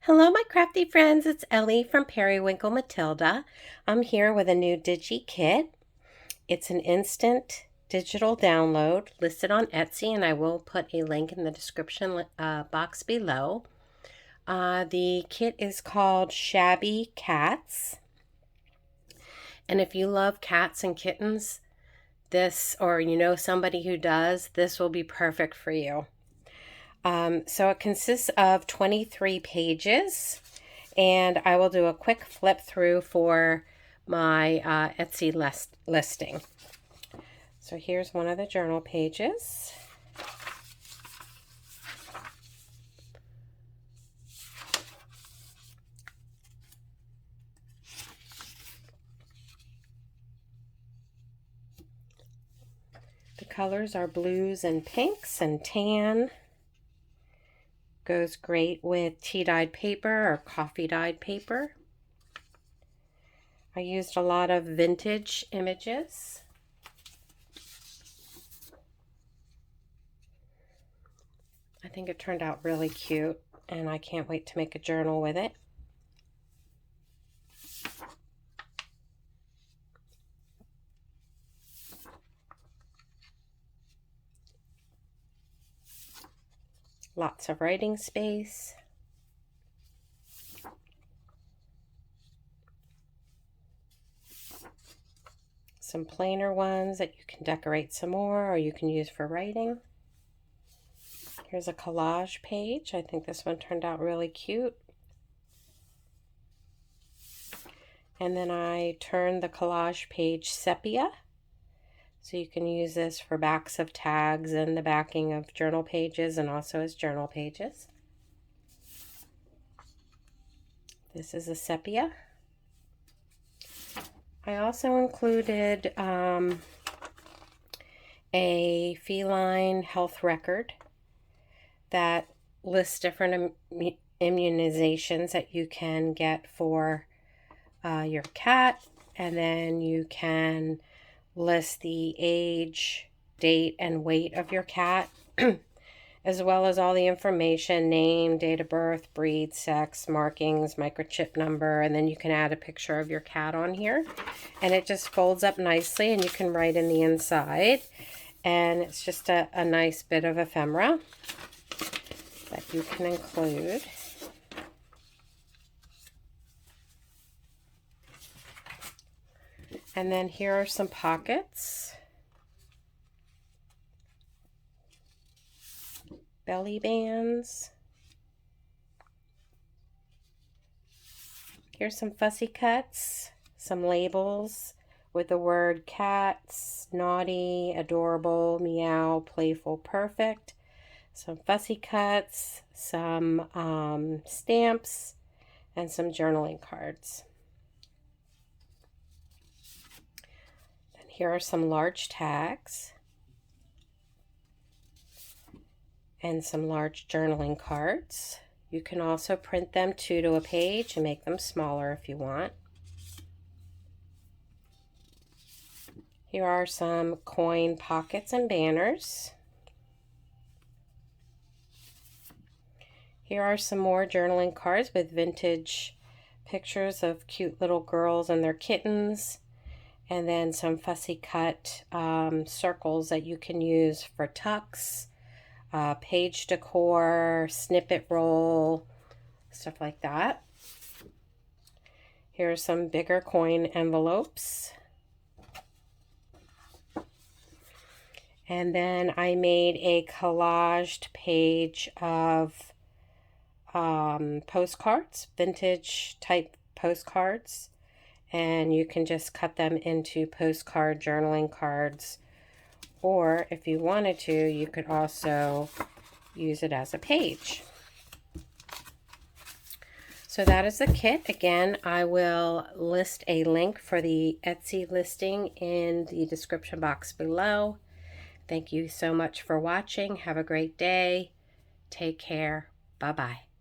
Hello, my crafty friends. It's Ellie from Periwinkle Matilda. I'm here with a new Digi kit. It's an instant digital download listed on Etsy, and I will put a link in the description box below. The kit is called Shabby Cats. And if you love cats and kittens, or you know somebody who does, this will be perfect for you. So it consists of 23 pages, and I will do a quick flip through for my Etsy listing. So here's one of the journal pages. The colors are blues and pinks and tan. Goes great with tea-dyed paper or coffee-dyed paper. I used a lot of vintage images. I think it turned out really cute, and I can't wait to make a journal with it. Lots of writing space. Some plainer ones that you can decorate some more or you can use for writing. Here's a collage page. I think this one turned out really cute. And then I turned the collage page sepia. So you can use this for backs of tags and the backing of journal pages and also as journal pages. This is a sepia. I also included a feline health record that lists different immunizations that you can get for your cat, and then you can list the age, date, and weight of your cat, as well as all the information, name, date of birth, breed, sex, markings, microchip number, and then you can add a picture of your cat on here. And it just folds up nicely, and you can write in the inside. And it's just a nice bit of ephemera that you can include. And then here are some pockets, belly bands. Here's some fussy cuts, some labels with the word cats, naughty, adorable, meow, playful, perfect. Some fussy cuts, some stamps, and some journaling cards. Here are some large tags and some large journaling cards. You can also print them 2 to a page and make them smaller if you want. Here are some coin pockets and banners. Here are some more journaling cards with vintage pictures of cute little girls and their kittens. And then some fussy cut circles that you can use for tucks, page decor, snippet roll, stuff like that. Here are some bigger coin envelopes. And then I made a collaged page of postcards, vintage type postcards. And you can just cut them into postcard journaling cards, or if you wanted to, you could also use it as a page. So that is the kit. Again, I will list a link for the Etsy listing in the description box below. Thank you so much for watching. Have a great day. Take care. Bye-bye.